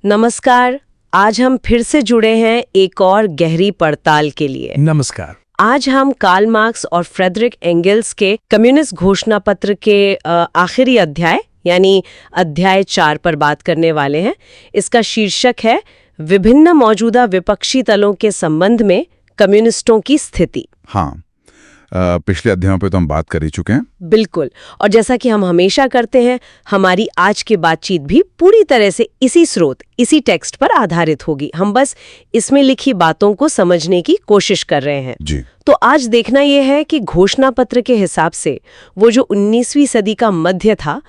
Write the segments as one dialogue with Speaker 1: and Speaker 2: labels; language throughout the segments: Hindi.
Speaker 1: नमस्कार। आज हम फिर से जुड़े हैं एक और गहरी पड़ताल के लिए।
Speaker 2: नमस्कार।
Speaker 1: आज हम कार्ल मार्क्स और फ्रेडरिक एंगेल्स के कम्युनिस्ट घोषणा पत्र के आखिरी अध्याय यानी अध्याय 4 पर बात करने वाले हैं। इसका शीर्षक है विभिन्न मौजूदा विपक्षी दलों के संबंध में कम्युनिस्टों की स्थिति।
Speaker 3: हाँ, पिछले अध्यायों पे तो हम बात कर ही चुके हैं।
Speaker 1: बिल्कुल, और जैसा कि हम हमेशा करते हैं, हमारी आज की बातचीत भी पूरी तरह से इसी स्रोत, इसी टेक्स्ट पर आधारित होगी। हम बस इसमें लिखी बातों को समझने की कोशिश कर रहे हैं।
Speaker 3: जी।
Speaker 1: तो आज देखना यह है कि घोषणा पत्र के हिसाब से वो जो 19वीं सदी का मध्य था,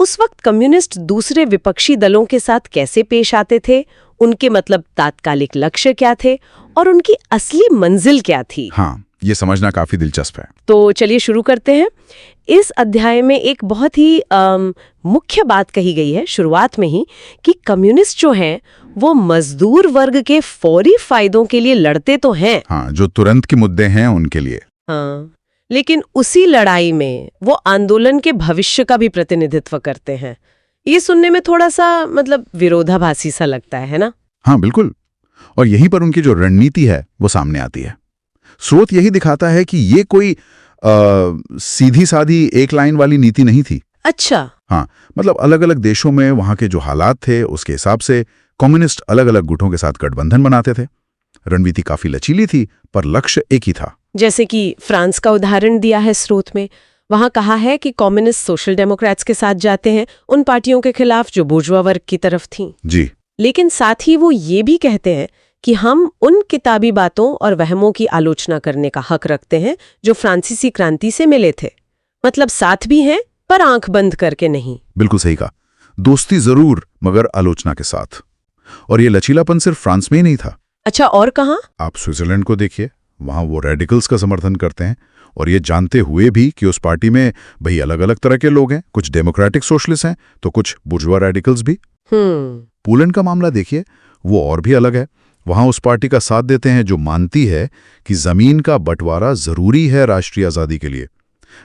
Speaker 1: उस वक्त कम्युनिस्ट दूसरे विपक्षी दलों के साथ कैसे पेश आते थे, उनके मतलब तात्कालिक लक्ष्य क्या थे और उनकी असली मंजिल क्या थी।
Speaker 3: हाँ, ये समझना काफी दिलचस्प है।
Speaker 1: तो चलिए शुरू करते हैं। इस अध्याय में एक बहुत ही मुख्य बात कही गई है शुरुआत में ही कि कम्युनिस्ट जो हैं वो मजदूर वर्ग के फौरी फायदों के लिए लड़ते तो हैं।
Speaker 3: हाँ, जो तुरंत के मुद्दे हैं उनके लिए।
Speaker 1: हाँ, लेकिन उसी लड़ाई में वो आंदोलन के भविष्य का भी प्रतिनिधित्व करते हैं। ये सुनने में थोड़ा सा मतलब विरोधाभासी सा लगता है ना?
Speaker 3: हाँ, बिल्कुल। और यहीं पर उनकी जो रणनीति है वो सामने आती है। स्रोत यही दिखाता है कि ये कोई सीधी सादी एक लाइन वाली नीति नहीं थी।
Speaker 1: अच्छा।
Speaker 3: हाँ, मतलब अलग अलग देशों में वहां के जो हालात थे उसके हिसाब से कम्युनिस्ट अलग अलग गुटों के साथ गठबंधन बनाते थे। रणनीति काफी लचीली थी, पर लक्ष्य एक ही था।
Speaker 1: जैसे कि फ्रांस का उदाहरण दिया है स्रोत में। वहां कहा है कि कम्युनिस्ट सोशल डेमोक्रेट्स के साथ जाते हैं, उन पार्टियों के खिलाफ जो बुर्जुआ वर्ग की तरफ थीं।
Speaker 3: जी।
Speaker 1: लेकिन साथ ही वो ये भी कहते हैं कि हम उन किताबी बातों और वहमों की आलोचना करने का हक रखते हैं जो फ्रांसीसी क्रांति से मिले थे। मतलब साथ भी हैं, पर आंख बंद करके नहीं।
Speaker 3: बिल्कुल सही कहा। दोस्ती जरूर, मगर आलोचना के साथ। और ये लचीलापन सिर्फ फ्रांस में ही नहीं था।
Speaker 1: अच्छा, और कहाँ?
Speaker 3: आप स्विट्जरलैंड को देखिए, वहां वो रेडिकल्स का समर्थन करते हैं, और ये जानते हुए भी कि उस पार्टी में भाई अलग अलग तरह के लोग हैं, कुछ डेमोक्रेटिक सोशलिस्ट हैं तो कुछ बुर्जुआ रेडिकल्स भी। पोलैंड का मामला देखिए, वो और भी अलग है। वहां उस पार्टी का साथ देते हैं जो मानती है कि जमीन का बंटवारा जरूरी है राष्ट्रीय आजादी के लिए।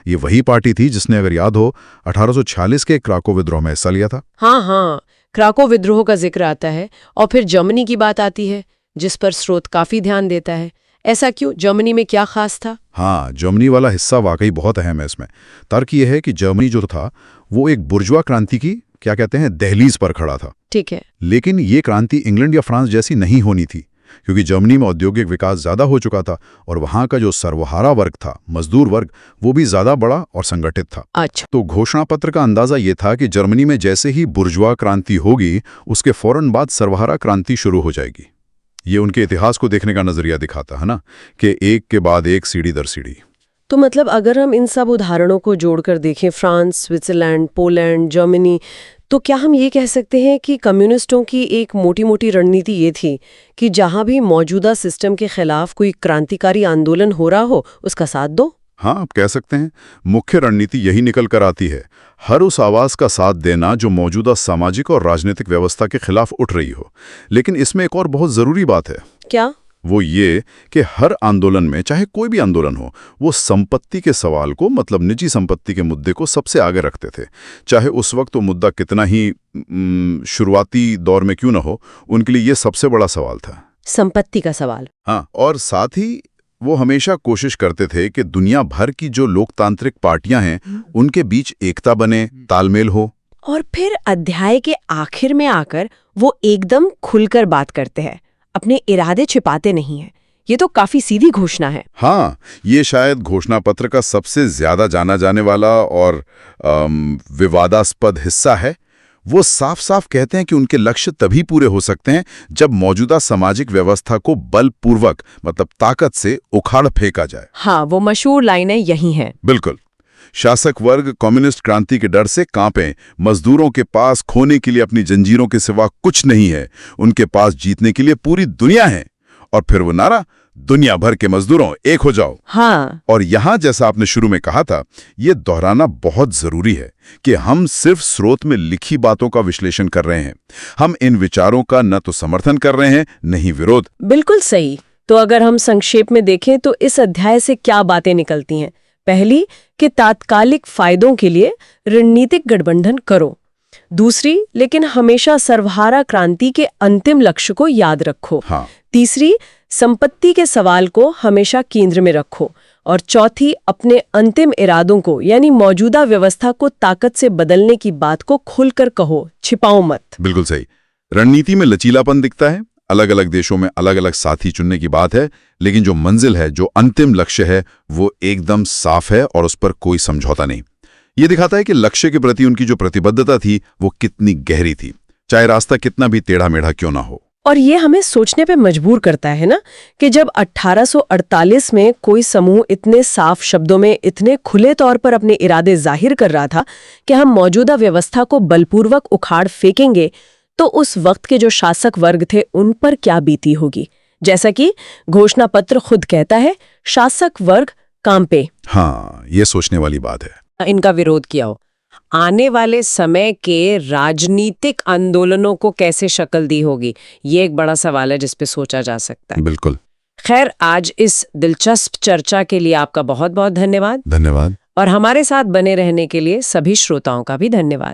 Speaker 3: ये वही पार्टी थी जिसने, अगर याद हो, 1846 के क्राको विद्रोह में हिस्सा लिया था।
Speaker 1: हाँ, क्राको विद्रोह का जिक्र आता है। और फिर जर्मनी की बात आती है, जिस पर स्रोत काफी ध्यान देता है। ऐसा क्यों? जर्मनी में क्या खास था?
Speaker 3: हाँ, जर्मनी वाला हिस्सा वाकई बहुत अहम है इसमें। तर्क यह है कि जर्मनी जो था वो एक बुर्जुआ क्रांति की, क्या कहते हैं, दहलीज पर खड़ा था।
Speaker 1: ठीक है।
Speaker 3: लेकिन ये क्रांति इंग्लैंड या फ्रांस जैसी नहीं होनी थी, क्योंकि जर्मनी में औद्योगिक विकास ज्यादा हो चुका था और वहां का जो सर्वहारा वर्ग था, मजदूर वर्ग, वो भी ज्यादा बड़ा और संगठित था।
Speaker 1: अच्छा।
Speaker 3: तो घोषणा पत्र का अंदाजा ये था कि जर्मनी में जैसे ही बुर्जुआ क्रांति होगी, उसके फौरन बाद सर्वहारा क्रांति शुरू हो जाएगी। ये उनके इतिहास को देखने का नजरिया दिखाता है ना, कि एक के बाद एक, सीढ़ी दर सीढ़ी।
Speaker 1: तो मतलब अगर हम इन सब उदाहरणों को जोड़कर देखें, फ्रांस, स्विट्जरलैंड, पोलैंड, जर्मनी, तो क्या हम ये कह सकते हैं कि कम्युनिस्टों की एक मोटी मोटी रणनीति ये थी कि जहां भी मौजूदा सिस्टम के खिलाफ कोई क्रांतिकारी आंदोलन हो रहा हो, उसका साथ दो?
Speaker 3: हाँ, आप कह सकते हैं। मुख्य रणनीति यही निकल कर आती है, हर उस आवाज का साथ देना जो मौजूदा सामाजिक और राजनीतिक व्यवस्था के खिलाफ उठ रही हो। लेकिन इसमें एक और बहुत जरूरी बात है।
Speaker 1: क्या?
Speaker 3: वो ये कि हर आंदोलन में, चाहे कोई भी आंदोलन हो, वो संपत्ति के सवाल को, मतलब निजी संपत्ति के मुद्दे को सबसे आगे रखते थे। चाहे उस वक्त वो मुद्दा कितना ही शुरुआती दौर में क्यों ना हो, उनके लिए ये सबसे बड़ा सवाल था,
Speaker 1: संपत्ति का सवाल।
Speaker 3: हाँ, और साथ ही वो हमेशा कोशिश करते थे कि दुनिया भर की जो लोकतांत्रिक पार्टियां हैं उनके बीच एकता बने, तालमेल हो।
Speaker 1: और फिर अध्याय के आखिर में आकर वो एकदम खुलकर बात करते हैं, अपने इरादे छिपाते नहीं हैं। ये तो काफी सीधी घोषणा है।
Speaker 3: हाँ, ये शायद घोषणा पत्र का सबसे ज्यादा जाना जाने वाला और विवादास्पद हिस्सा है। वो साफ साफ कहते हैं कि उनके लक्ष्य तभी पूरे हो सकते हैं जब मौजूदा सामाजिक व्यवस्था को बलपूर्वक, मतलब ताकत से उखाड़ फेंका जाए।
Speaker 1: हाँ, वो मशहूर लाइनें यही हैं।
Speaker 3: बिल्कुल। शासक वर्ग कम्युनिस्ट क्रांति के डर से कांपे। मजदूरों के पास खोने के लिए अपनी जंजीरों के सिवा कुछ नहीं है, उनके पास जीतने के लिए पूरी दुनिया है। और फिर वो नारा, दुनिया भर के मजदूरों एक हो जाओ।
Speaker 1: हाँ।
Speaker 3: और यहां, जैसा आपने शुरू में कहा था, ये दोहराना बहुत जरूरी है कि हम सिर्फ स्रोत में लिखी बातों का विश्लेषण कर रहे हैं। हम इन विचारों का न तो समर्थन कर रहे हैं, न ही विरोध।
Speaker 1: बिल्कुल सही। तो अगर हम संक्षेप में देखें तो इस अध्याय से क्या बातें निकलती हैं? पहली, कि तात्कालिक फायदों के लिए रणनीतिक गठबंधन करो। दूसरी, लेकिन हमेशा सर्वहारा क्रांति के अंतिम लक्ष्य को याद रखो।
Speaker 3: हाँ।
Speaker 1: तीसरी, संपत्ति के सवाल को हमेशा केंद्र में रखो। और चौथी, अपने अंतिम इरादों को यानी मौजूदा व्यवस्था को ताकत से बदलने की बात को खुलकर कहो, छिपाओ मत।
Speaker 3: बिल्कुल सही। रणनीति में लचीलापन दिखता है, अलग अलग देशों में अलग अलग साथी चुनने की बात है, लेकिन जो मंजिल है, जो अंतिम लक्ष्य है, वो एकदम साफ है और उस पर कोई समझौता नहीं। ये दिखाता है कि लक्ष्य के प्रति उनकी जो प्रतिबद्धता थी वो कितनी गहरी थी, चाहे रास्ता कितना भी टेढ़ा मेढ़ा क्यों ना हो।
Speaker 1: और ये हमें सोचने पे मजबूर करता है ना कि जब 1848 में कोई समूह इतने साफ शब्दों में, इतने खुले तौर पर अपने इरादे जाहिर कर रहा था कि हम मौजूदा व्यवस्था को बलपूर्वक उखाड़ फेंकेंगे, तो उस वक्त के जो शासक वर्ग थे उन पर क्या बीती होगी। जैसा कि घोषणा पत्र खुद कहता है, शासक वर्ग कांपे।
Speaker 3: हाँ, ये सोचने वाली बात है।
Speaker 1: इनका विरोध किया हो। आने वाले समय के राजनीतिक आंदोलनों को कैसे शक्ल दी होगी, ये एक बड़ा सवाल है जिस पे सोचा जा सकता है।
Speaker 3: बिल्कुल।
Speaker 1: खैर, आज इस दिलचस्प चर्चा के लिए आपका बहुत बहुत धन्यवाद।
Speaker 3: धन्यवाद।
Speaker 1: और हमारे साथ बने रहने के लिए सभी श्रोताओं का भी धन्यवाद।